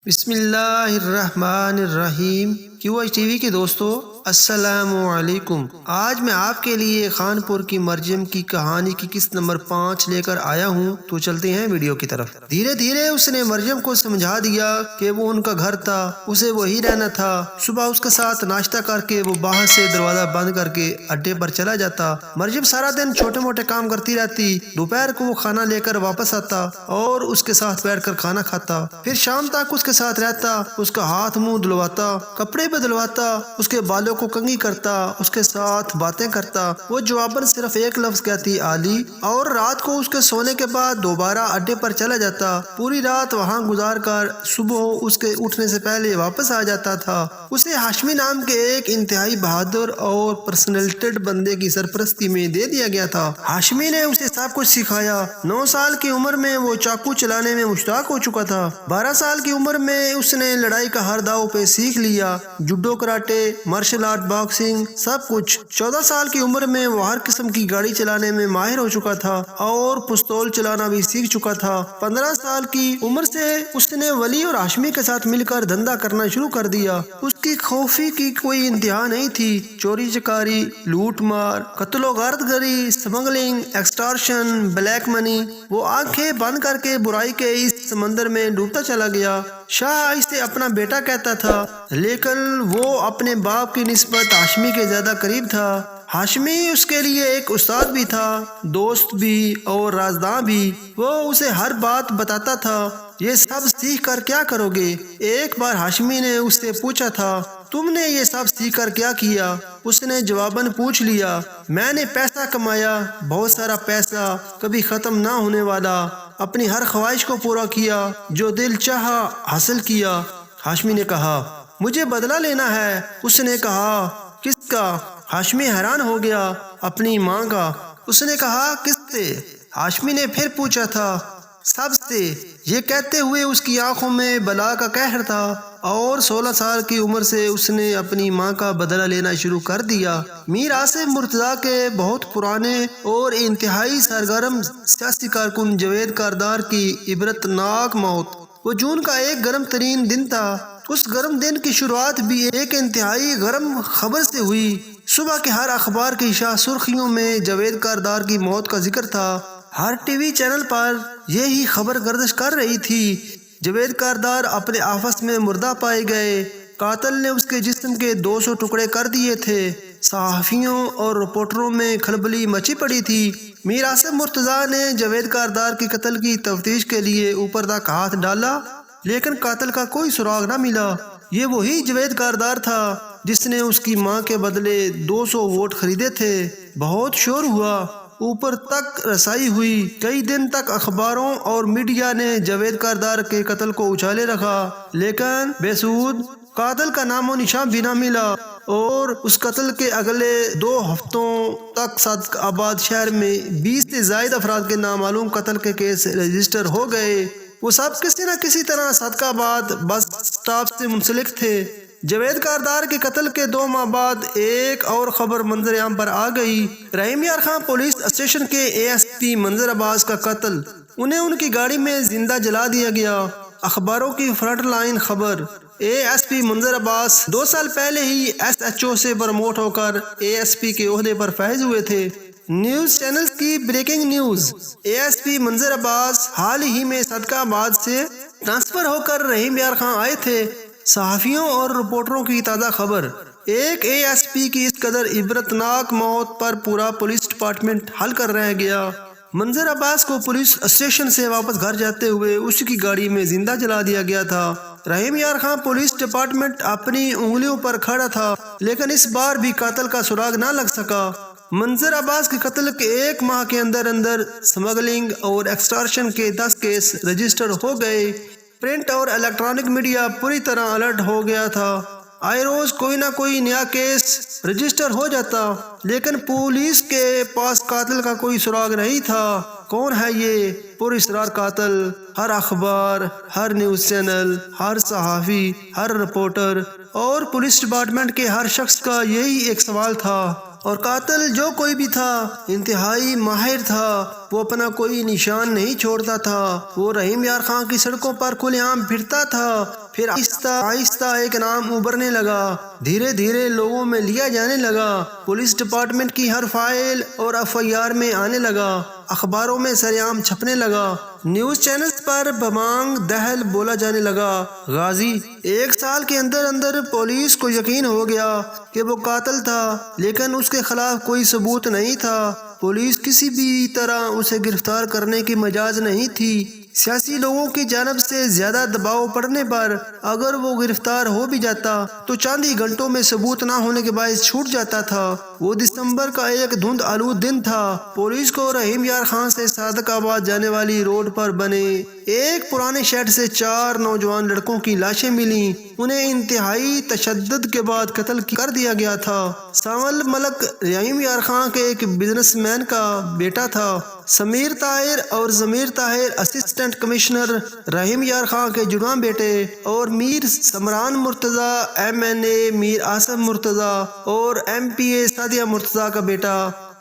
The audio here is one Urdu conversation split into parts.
بسم اللہ الرحمن الرحیم کیو ایچ ٹی وی کے دوستو السلام علیکم۔ آج میں آپ کے لیے خانپور کی مریم کی کہانی کی قسط نمبر 5 لے کر آیا ہوں، تو چلتے ہیں ویڈیو کی طرف۔ دھیرے دھیرے اس نے مریم کو سمجھا دیا کہ وہ ان کا گھر تھا، اسے وہی رہنا تھا۔ صبح اس کے ساتھ ناشتہ کر کے وہ باہر سے دروازہ بند کر کے اڈے پر چلا جاتا۔ مریم سارا دن چھوٹے موٹے کام کرتی رہتی۔ دوپہر کو وہ کھانا لے کر واپس آتا اور اس کے ساتھ بیٹھ کر کھانا کھاتا۔ پھر شام تک اس کے ساتھ رہتا، اس کا ہاتھ منہ دھلواتا، کپڑے بدلواتا، اس کے بالوں کو کنگھی کرتا، اس کے ساتھ باتیں کرتا۔ وہ جواباً صرف ایک لفظ کہتی آلی، اور رات کو اس کے سونے کے بعد دوبارہ اڈے پر چلا جاتا۔ پوری رات وہاں گزار کر صبح اس کے اٹھنے سے پہلے واپس آ جاتا تھا۔ اسے ہاشمی نام کے ایک انتہائی بہادر اور پرسنلٹیڈ بندے کی سرپرستی میں دے دیا گیا تھا۔ ہاشمی نے اسے سب کچھ سکھایا۔ 9 سال کی عمر میں وہ چاقو چلانے میں مشتاق ہو چکا تھا۔ 12 سال کی عمر میں اس نے لڑائی کا ہر داؤ پہ سیکھ لیا، judo, karate, martial art, boxing, سب کچھ۔ 14 سال کی عمر میں وہ ہر قسم کی گاڑی چلانے میں ماہر ہو چکا تھا اور پستول چلانا بھی سیکھ چکا تھا۔ 15 سال کی عمر سے اس نے ولی اور ہاشمی کے ساتھ مل کر دھندا کرنا شروع کر دیا۔ اس کی خوفی کی کوئی انتہا نہیں تھی۔ چوری چکاری، لوٹ مار، قتل و غارت گری، اسمگلنگ، ایکسٹارشن، بلیک منی۔ وہ آنکھیں بند کر کے برائی کے اس سمندر میں ڈوبتا چلا گیا۔ شاہ اسے اپنا بیٹا کہتا تھا، لیکن وہ اپنے باپ کی نسبت ہاشمی کے زیادہ قریب تھا۔ ہاشمی اس کے لیے ایک استاد بھی تھا، دوست بھی اور رازداں بھی۔ وہ اسے ہر بات بتاتا تھا۔ یہ سب سیکھ کر کیا کرو گے؟ ایک بار ہاشمی نے اس سے پوچھا تھا، تم نے یہ سب سیکھ کر کیا کیا؟ اس نے جواباً پوچھ لیا، میں نے پیسہ کمایا، بہت سارا پیسہ، کبھی ختم نہ ہونے والا۔ اپنی ہر خواہش کو پورا کیا، جو دل چاہا حاصل کیا۔ ہاشمی نے کہا، مجھے بدلہ لینا ہے۔ اس نے کہا، کس کا؟ ہاشمی حیران ہو گیا، اپنی ماں کا۔ اس نے کہا، کس سے؟ ہاشمی نے پھر پوچھا تھا، سب سے۔ یہ کہتے ہوئے اس کی آنکھوں میں بلا کا قہر تھا، اور 16 سال کی عمر سے اس نے اپنی ماں کا بدلہ لینا شروع کر دیا۔ میر آصف مرتضیٰ کے بہت پرانے اور انتہائی سرگرم سیاسی کارکن جاوید کاردار کی عبرتناک موت۔ وہ جون کا ایک گرم ترین دن تھا۔ اس گرم دن کی شروعات بھی ایک انتہائی گرم خبر سے ہوئی۔ صبح کے ہر اخبار کی شاہ سرخیوں میں جاوید کاردار کی موت کا ذکر تھا۔ ہر ٹی وی چینل پر یہی خبر گردش کر رہی تھی، جاوید کاردار اپنے آفس میں مردہ پائے گئے، قاتل نے اس کے جسم کے 200 ٹکڑے کر دیے تھے۔ صحافیوں اور رپورٹروں میں کھلبلی مچی پڑی تھی۔ میر آصف مرتضیٰ نے جاوید کاردار کے قتل کی تفتیش کے لیے اوپر تک ہاتھ ڈالا، لیکن قاتل کا کوئی سراغ نہ ملا۔ یہ وہی جاوید کاردار تھا جس نے اس کی ماں کے بدلے 200 ووٹ خریدے تھے۔ بہت شور ہوا، اوپر تک رسائی ہوئی۔ کئی دن تک اخباروں اور میڈیا نے جاوید کاردار کے قتل کو اچھالے رکھا، لیکن بے سود۔ قاتل کا نام و نشان بھی نہ ملا، اور اس قتل کے اگلے 2 ہفتوں تک صادق آباد شہر میں 20 سے زائد افراد کے نامعلوم قتل کے کیس رجسٹر ہو گئے۔ وہ سب کسی نہ کسی طرح صادق آباد بس سٹاپ سے منسلک تھے۔ جاوید کاردار کے قتل کے 2 ماہ بعد ایک اور خبر منظر عام پر آ گئی۔ رحیم یار خان پولیس اسٹیشن کے اے ایس پی منظر عباس کا قتل۔ انہیں ان کی گاڑی میں زندہ جلا دیا گیا۔ اخباروں کی فرنٹ لائن خبر، اے ایس پی منظر عباس 2 سال پہلے ہی ایس ایچ او سے پروموٹ ہو کر اے ایس پی کے عہدے پر فائز ہوئے تھے۔ نیوز چینلز کی breaking news, A S P منظر عباس حال ہی میں صادق آباد سے ٹرانسفر ہو کر رحیم یار خان آئے تھے۔ صحافیوں اور رپورٹروں کی تازہ خبر، ایک اے ایس پی کی اس قدر عبرتناک موت پر پورا پولیس ڈپارٹمنٹ ہل کر رہ گیا۔ منظر عباس کو پولیس اسٹیشن سے واپس گھر جاتے ہوئے اس کی گاڑی میں زندہ جلا دیا گیا تھا۔ رحیم یار خان پولیس ڈپارٹمنٹ اپنی انگلیوں پر کھڑا تھا، لیکن اس بار بھی قاتل کا سراغ نہ لگ سکا۔ منظر عباس کے قتل کے 1 ماہ کے اندر اسمگلنگ اور ایکسٹارشن کے 10 کیس رجسٹر ہو گئے۔ پرنٹ اور الیکٹرانک میڈیا پوری طرح الرٹ ہو گیا تھا۔ آئے روز کوئی نہ کوئی نیا کیس رجسٹر ہو جاتا، لیکن پولیس کے پاس قاتل کا کوئی سراغ نہیں تھا۔ کون ہے یہ پراسرار قاتل؟ ہر اخبار، ہر نیوز چینل، ہر صحافی، ہر رپورٹر اور پولیس ڈپارٹمنٹ کے ہر شخص کا یہی ایک سوال تھا، اور قاتل جو کوئی بھی تھا انتہائی ماہر تھا، وہ اپنا کوئی نشان نہیں چھوڑتا تھا۔ وہ رحیم یار خان کی سڑکوں پر کھلے عام پھرتا تھا، پھر آہستہ آہستہ ایک نام ابھرنے لگا، دھیرے دھیرے لوگوں میں لیا جانے لگا، پولیس ڈپارٹمنٹ کی ہر فائل اور FIR میں آنے لگا، اخباروں میں سرعام چھپنے لگا، نیوز چینلز پر بمانگ دہل بولا جانے لگا۔ غازی 1 سال کے اندر اندر پولیس کو یقین ہو گیا کہ وہ قاتل تھا، لیکن اس کے خلاف کوئی ثبوت نہیں تھا۔ پولیس کسی بھی طرح اسے گرفتار کرنے کی مجاز نہیں تھی۔ سیاسی لوگوں کی جانب سے زیادہ دباؤ پڑنے پر اگر وہ گرفتار ہو بھی جاتا تو چند ہی گھنٹوں میں ثبوت نہ ہونے کے باعث چھوٹ جاتا تھا۔ وہ دسمبر کا ایک دھند آلود دن تھا۔ پولیس کو رحیم یار خان سے صادق آباد جانے والی روڈ پر بنے ایک پرانے شیڈ سے 4 نوجوان لڑکوں کی لاشیں ملیں۔ انہیں انتہائی تشدد کے بعد قتل کر دیا گیا تھا۔ سانول ملک رحیم یار خان کے ایک بزنس مین کا بیٹا تھا۔ سمیر طاہر اور ضمیر طاہر اسسٹنٹ کمشنر رحیم یار خان کے جڑواں بیٹے، اور میر سمران مرتضی MNA میر آصف مرتضی اور MPA سعدیہ مرتضی کا بیٹا۔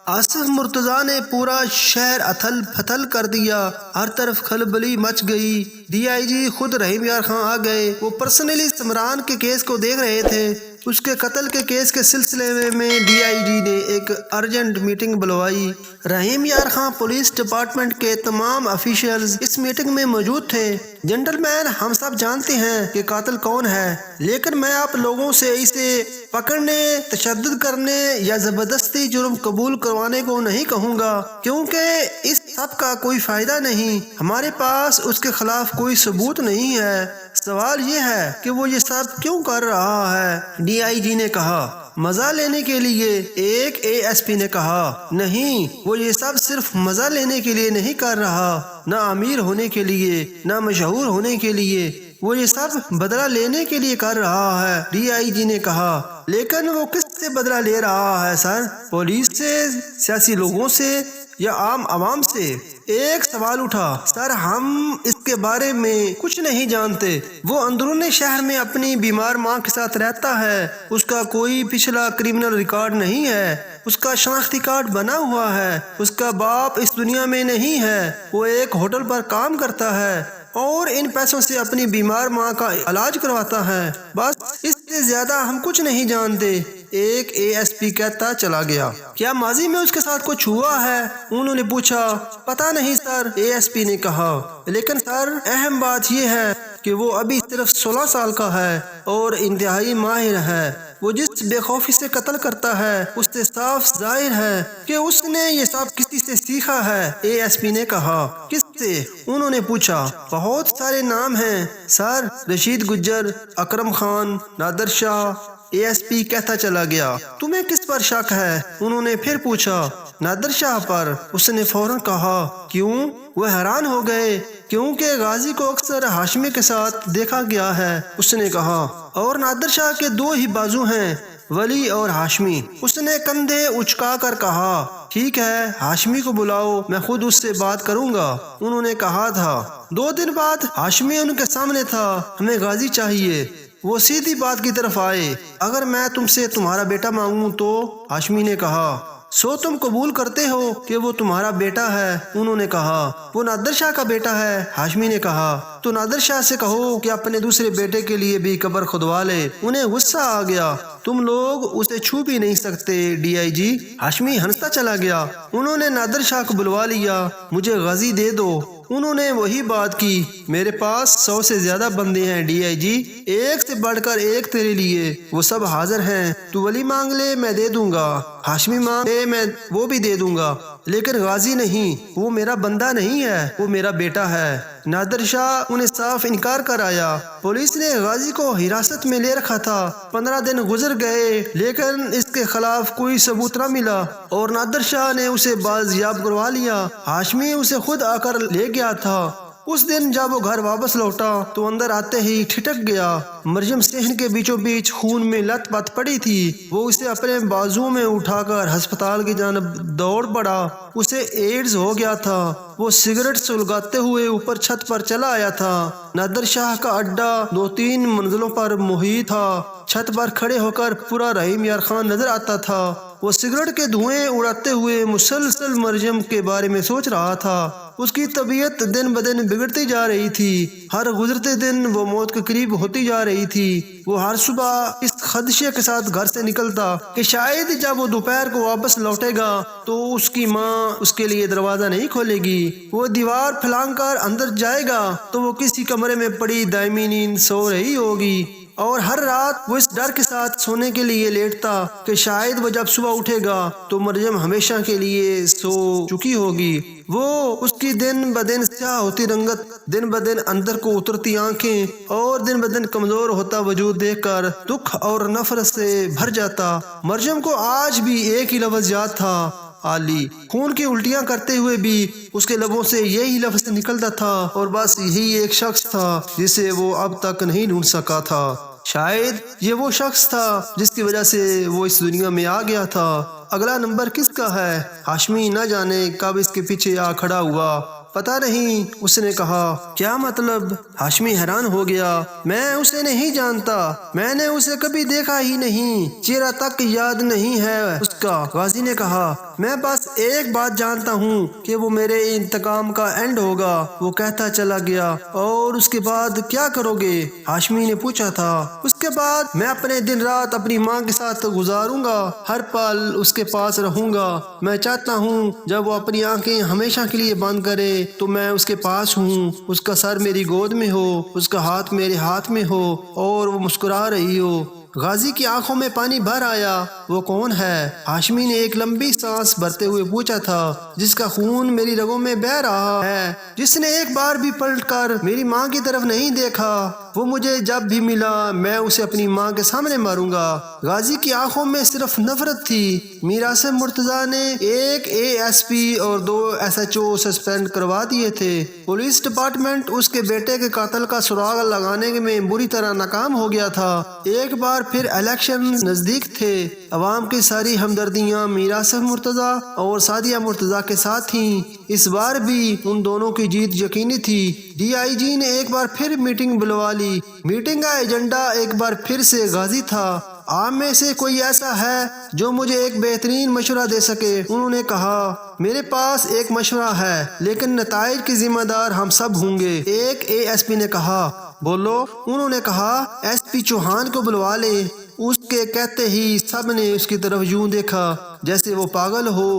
آصف مرتضی نے پورا شہر اتھل پھتل کر دیا، ہر طرف کھلبلی مچ گئی۔ DIG خود رحیم یار خان آ گئے۔ وہ پرسنلی سمران کے کیس کو دیکھ رہے تھے۔ اس کے قتل کے کیس کے سلسلے میں DIG نے ایک ارجنٹ میٹنگ بلوائی۔ رحیم یار خان پولیس ڈپارٹمنٹ کے تمام افیشلز اس میٹنگ میں موجود تھے۔ جنٹل مین، ہم سب جانتے ہیں کہ قاتل کون ہے، لیکن میں آپ لوگوں سے اسے پکڑنے، تشدد کرنے یا زبردستی جرم قبول کروانے کو نہیں کہوں گا، کیونکہ اس سب کا کوئی فائدہ نہیں۔ ہمارے پاس اس کے خلاف کوئی ثبوت نہیں ہے۔ سوال یہ ہے کہ وہ یہ سب کیوں کر رہا ہے؟ DIG نے کہا۔ مزہ لینے کے لیے؟ ایک ASP نے کہا۔ نہیں، وہ یہ سب صرف مزہ لینے کے لیے نہیں کر رہا، نہ امیر ہونے کے لیے، نہ مشہور ہونے کے لیے، وہ یہ سب بدلہ لینے کے لیے کر رہا ہے۔ DIG نے کہا۔ لیکن وہ کس سے بدلہ لے رہا ہے سر؟ پولیس سے، سیاسی لوگوں سے یا عام عوام سے؟ ایک سوال اٹھا۔ سر، ہم اس کے بارے میں کچھ نہیں جانتے۔ وہ اندرون شہر میں اپنی بیمار ماں کے ساتھ رہتا ہے۔ اس کا کوئی پچھلا کرمنل ریکارڈ نہیں ہے۔ اس کا شناختی کارڈ بنا ہوا ہے۔ اس کا باپ اس دنیا میں نہیں ہے۔ وہ ایک ہوٹل پر کام کرتا ہے اور ان پیسوں سے اپنی بیمار ماں کا علاج کرواتا ہے۔ بس اس سے زیادہ ہم کچھ نہیں جانتے۔ ایک ASP کہتا چلا گیا۔ کیا ماضی میں اس کے ساتھ کچھ ہوا ہے؟ انہوں نے پوچھا۔ پتہ نہیں سر، ASP نے کہا۔ لیکن سر، اہم بات یہ ہے کہ وہ ابھی صرف 16 سال کا ہے اور انتہائی ماہر ہے۔ وہ جس بے خوفی سے قتل کرتا ہے، اس سے صاف ظاہر ہے کہ اس نے یہ سب کسی سے سیکھا ہے۔ ASP نے کہا۔ کس سے؟ انہوں نے پوچھا۔ بہت سارے نام ہیں سر، رشید گجر، اکرم خان، نادر شاہ۔ ASP کہتا چلا گیا۔ تمہیں کس پر شک ہے؟ انہوں نے پھر پوچھا۔ نادر شاہ پر۔ اس نے فوراً کہا۔ کیوں؟ وہ حیران ہو گئے، کیونکہ غازی کو اکثر ہاشمی کے ساتھ دیکھا گیا ہے۔ اس نے کہا۔ اور نادر شاہ کے 2 ہی بازو ہیں، ولی اور ہاشمی۔ اس نے کندھے اچکا کر کہا۔ ٹھیک ہے، ہاشمی کو بلاؤ، میں خود اس سے بات کروں گا۔ انہوں نے کہا تھا۔ 2 دن بعد ہاشمی ان کے سامنے تھا۔ ہمیں غازی چاہیے۔ وہ سیدھی بات کی طرف آئے۔ اگر میں تم سے تمہارا بیٹا مانگوں تو؟ ہاشمی نے کہا۔ سو تم قبول کرتے ہو کہ وہ تمہارا بیٹا ہے؟ انہوں نے کہا۔ وہ نادر شاہ کا بیٹا ہے، ہاشمی نے کہا۔ تو نادر شاہ سے کہو کہ اپنے دوسرے بیٹے کے لیے بھی قبر کھدوا لے۔ انہیں غصہ آ گیا۔ تم لوگ اسے چھو بھی نہیں سکتے DIG۔ ہاشمی ہنستا چلا گیا۔ انہوں نے نادر شاہ کو بلوا لیا۔ مجھے غازی دے دو۔ انہوں نے وہی بات کی۔ میرے پاس 100 سے زیادہ بندے ہیں DIG، ایک سے بڑھ کر ایک تیرے لیے، وہ سب حاضر ہیں۔ تو ولی مانگ لے، میں دے دوں گا۔ ہاشمی مانگ لے، میں وہ بھی دے دوں گا، لیکن غازی نہیں۔ وہ میرا بندہ نہیں ہے، وہ میرا بیٹا ہے۔ نادر شاہ انہیں صاف انکار کر آیا۔ پولیس نے غازی کو حراست میں لے رکھا تھا۔ 15 دن گزر گئے، لیکن اس کے خلاف کوئی ثبوت نہ ملا اور نادر شاہ نے اسے بازیاب کروا لیا۔ ہاشمی اسے خود آ کر لے گیا تھا۔ اس دن جب وہ گھر واپس لوٹا تو اندر آتے ہی ٹھٹک گیا۔ مریم صحن کے بیچوں بیچ خون میں لت پت پڑی تھی۔ وہ اسے اپنے بازو میں اٹھا کر ہسپتال کی جانب دوڑ پڑا۔ اسے ایڈز ہو گیا تھا۔ وہ سگریٹ سلگاتے ہوئے اوپر چھت پر چلا آیا تھا۔ نادر شاہ کا اڈا 2-3 منزلوں پر محیط تھا۔ چھت پر کھڑے ہو کر پورا رحیم یار خان نظر آتا تھا۔ وہ سگریٹ کے دھوئیں اڑاتے ہوئے مسلسل مریم کے بارے میں سوچ رہا تھا۔ اس کی طبیعت دن بدن بگڑتی جا رہی تھی۔ ہر گزرتے دن وہ موت کے قریب ہوتی جا رہی تھی۔ وہ ہر صبح اس خدشے کے ساتھ گھر سے نکلتا کہ شاید جب وہ دوپہر کو واپس لوٹے گا تو اس کی ماں اس کے لیے دروازہ نہیں کھولے گی۔ وہ دیوار پھلانگ کر اندر جائے گا تو وہ کسی کمرے میں پڑی دائمی نیند سو رہی ہوگی، اور ہر رات وہ اس ڈر کے ساتھ سونے کے لیے لیٹتا کہ شاید وہ جب صبح اٹھے گا تو مریم ہمیشہ کے لیے سو چکی ہوگی۔ وہ اس کی دن بدن سیاہ ہوتی رنگت، دن بدن اندر کو اترتی آنکھیں اور دن بدن کمزور ہوتا وجود دیکھ کر دکھ اور نفرت سے بھر جاتا۔ مریم کو آج بھی ایک ہی لفظ یاد تھا، علی۔ خون کی الٹیاں کرتے ہوئے بھی اس کے لبوں سے یہی لفظ نکلتا تھا، اور بس یہی ایک شخص تھا جسے وہ اب تک نہیں ڈھونڈ سکا تھا۔ شاید یہ وہ شخص تھا جس کی وجہ سے وہ اس دنیا میں آ گیا تھا۔ اگلا نمبر کس کا ہے؟ ہاشمی نہ جانے کب اس کے پیچھے آ کھڑا ہوا۔ پتہ نہیں، اس نے کہا۔ کیا مطلب؟ ہاشمی حیران ہو گیا۔ میں اسے نہیں جانتا، میں نے اسے کبھی دیکھا ہی نہیں، چہرہ تک یاد نہیں ہے اس کا۔ غازی نے کہا، میں بس ایک بات جانتا ہوں کہ وہ میرے انتقام کا اینڈ ہوگا۔ وہ کہتا چلا گیا۔ اور اس کے بعد کیا کرو گے؟ ہاشمی نے پوچھا تھا۔ اس کے بعد میں اپنے دن رات اپنی ماں کے ساتھ گزاروں گا، ہر پل اس کے پاس رہوں گا۔ میں چاہتا ہوں جب وہ اپنی آنکھیں ہمیشہ کے لیے بند کرے تو میں اس کے پاس ہوں، اس کا سر میری گود میں ہو، اس کا ہاتھ میرے ہاتھ میں ہو اور وہ مسکرا رہی ہو۔ غازی کی آنکھوں میں پانی بھر آیا۔ وہ کون ہے؟ ہاشمی نے ایک لمبی سانس بھرتے ہوئے پوچھا تھا۔ جس کا خون میری رگوں میں بہہ رہا ہے، جس نے ایک بار بھی پلٹ کر میری ماں کی طرف نہیں دیکھا۔ وہ مجھے جب بھی ملا میں اسے اپنی ماں کے سامنے ماروں گا۔ غازی کی آنکھوں میں صرف نفرت تھی۔ میر آصف مرتضیٰ نے 1 ASP اور 2 SHO سسپینڈ کروا دیے تھے۔ پولیس ڈپارٹمنٹ اس کے بیٹے کے قاتل کا سراغ لگانے میں بری طرح ناکام ہو گیا تھا۔ ایک بار پھر الیکشن نزدیک تھے۔ عوام کی ساری ہمدردیاں میر آصف مرتضیٰ اور سعدیہ مرتضیٰ کے ساتھ تھیں۔ اس بار بھی ان دونوں کی جیت یقینی تھی۔ DIG نے ایک بار پھر میٹنگ بلوا لی۔ میٹنگ کا ایجنڈا ایک بار پھر سے غازی تھا۔ آپ میں سے کوئی ایسا ہے جو مجھے ایک بہترین مشورہ دے سکے؟ انہوں نے کہا، میرے پاس ایک مشورہ ہے لیکن نتائج کی ذمہ دار ہم سب ہوں گے۔ ایک ASP نے کہا۔ بولو۔ انہوں نے کہا، SP چوہان کو بلوا لے۔ اس کے کہتے ہی سب نے اس کی طرف یوں دیکھا جیسے وہ پاگل ہو۔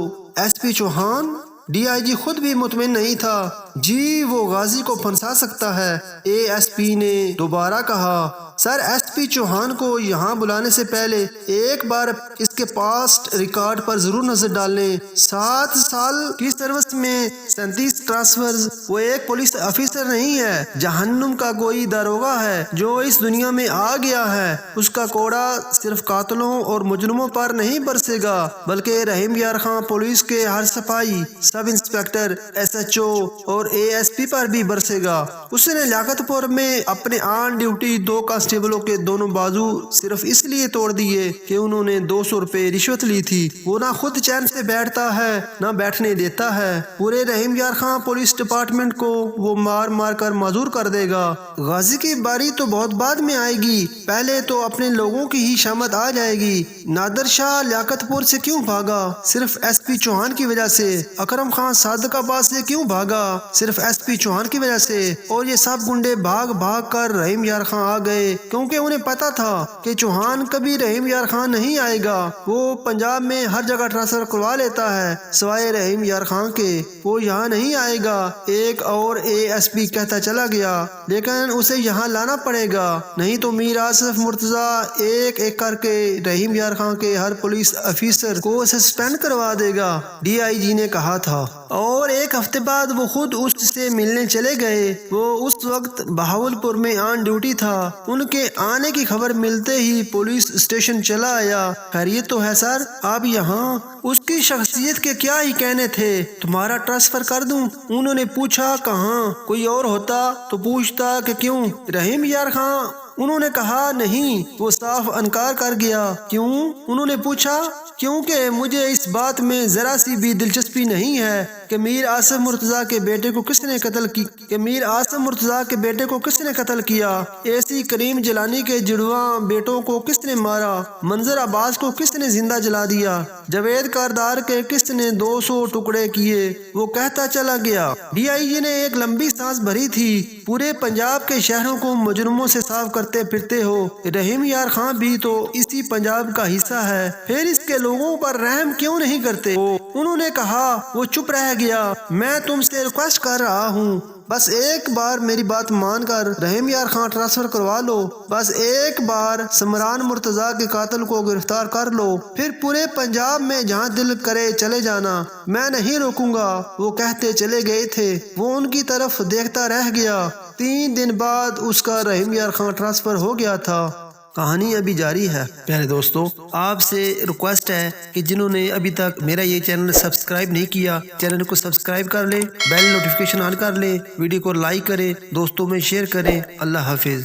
SP چوہان؟ DIG خود بھی مطمئن نہیں تھا۔ جی، وہ غازی کو پھنسا سکتا ہے۔ ASP نے دوبارہ کہا۔ سر، SP چوہان کو یہاں بلانے سے پہلے ایک بار اس کے پاسٹ ریکارڈ پر ضرور نظر ڈالیں۔ 7 سال کی سروس میں 37 ٹرانسفرز۔ وہ ایک پولیس افیسر نہیں ہے، جہنم کا کوئی داروغہ ہے جو اس دنیا میں آ گیا ہے۔ اس کا کوڑا صرف قاتلوں اور مجرموں پر نہیں برسے گا بلکہ رحیم یار خان پولیس کے ہر سپاہی، سب انسپیکٹر، SHO اور ASP پر بھی برسے گا۔ اس نے لیاقت پور میں اپنے آن ڈیوٹی 2 کانسٹیبلوں کے دونوں بازو صرف اس لیے توڑ دیے کہ انہوں نے 200 روپے رشوت لی تھی۔ وہ نہ خود چین سے بیٹھتا ہے نہ بیٹھنے دیتا ہے۔ پورے رحیم یار خان پولیس ڈپارٹمنٹ کو وہ مار مار کر معذور کر دے گا۔ غازی کی باری تو بہت بعد میں آئے گی، پہلے تو اپنے لوگوں کی ہی شامت آ جائے گی۔ نادر شاہ لیاقت پور سے کیوں بھاگا؟ صرف SP چوہان کی وجہ سے۔ اکرم خان صادق آباد سے کیوں بھاگا؟ صرف SP چوہان کی وجہ سے۔ اور یہ سب گنڈے بھاگ بھاگ کر رحیم یار خان آ گئے کیونکہ انہیں پتا تھا کہ چوہان کبھی رحیم یار خان نہیں آئے گا۔ وہ پنجاب میں ہر جگہ ٹرانسفر کروا لیتا ہے سوائے رحیم یار خان کے، وہ یہاں نہیں آئے گا۔ ایک اور ASP کہتا چلا گیا، لیکن اسے یہاں لانا پڑے گا، نہیں تو میر آصف مرتضیٰ ایک ایک کر کے رحیم یار خان کے ہر پولیس افیسر کو سسپینڈ کروا دے گا، DIG نے کہا تھا۔ اور ایک ہفتے بعد وہ خود اس سے ملنے چلے گئے۔ وہ اس وقت بہاولپور میں آن ڈیوٹی تھا۔ ان کے آنے کی خبر ملتے ہی پولیس اسٹیشن چلا آیا۔ خیریت تو ہے سر، آپ یہاں؟ اس کی شخصیت کے کیا ہی کہنے تھے، تمہارا ٹرانسفر کر دوں؟ انہوں نے پوچھا۔ کہاں؟ کوئی اور ہوتا تو پوچھتا کہ کیوں؟ رحیم یار خان انہوں نے کہا نہیں، وہ صاف انکار کر گیا۔ کیوں؟ انہوں نے پوچھا۔ کیونکہ مجھے اس بات میں ذرا سی بھی دلچسپی نہیں ہے کہ میر آصف مرتضیٰ کے بیٹے کو کس نے قتل کیا، ایسی کریم جیلانی کے جڑواں بیٹوں کو کس نے مارا، منظر عباس کو کس نے زندہ جلا دیا، جاوید کاردار کے کس نے 200 ٹکڑے کیے۔ وہ کہتا چلا گیا۔ ڈی آئی جی نے ایک لمبی سانس بھری تھی۔ پورے پنجاب کے شہروں کو مجرموں سے صاف کرتے پھرتے ہو، رحیم یار خان بھی تو اسی پنجاب کا حصہ ہے، پھر اس کے لوگوں پر رحم کیوں نہیں کرتے ہو؟ انہوں نے کہا۔ وہ چپ رہ گیا۔ میں تم سے ریکویسٹ کر رہا ہوں، بس ایک بار میری بات مان کر رحیم یار خان ٹرانسفر کروا لو، بس ایک بار سمران مرتضیٰ کے قاتل کو گرفتار کر لو، پھر پورے پنجاب میں جہاں دل کرے چلے جانا، میں نہیں روکوں گا۔ وہ کہتے چلے گئے تھے۔ وہ ان کی طرف دیکھتا رہ گیا۔ 3 دن بعد اس کا رحیم یار خان ٹرانسفر ہو گیا تھا۔ کہانی ابھی جاری ہے۔ پیارے دوستو، آپ سے ریکویسٹ ہے کہ جنہوں نے ابھی تک میرا یہ چینل سبسکرائب نہیں کیا، چینل کو سبسکرائب کر لیں، بیل نوٹیفیکیشن آن کر لیں، ویڈیو کو لائک کریں، دوستوں میں شیئر کریں۔ اللہ حافظ۔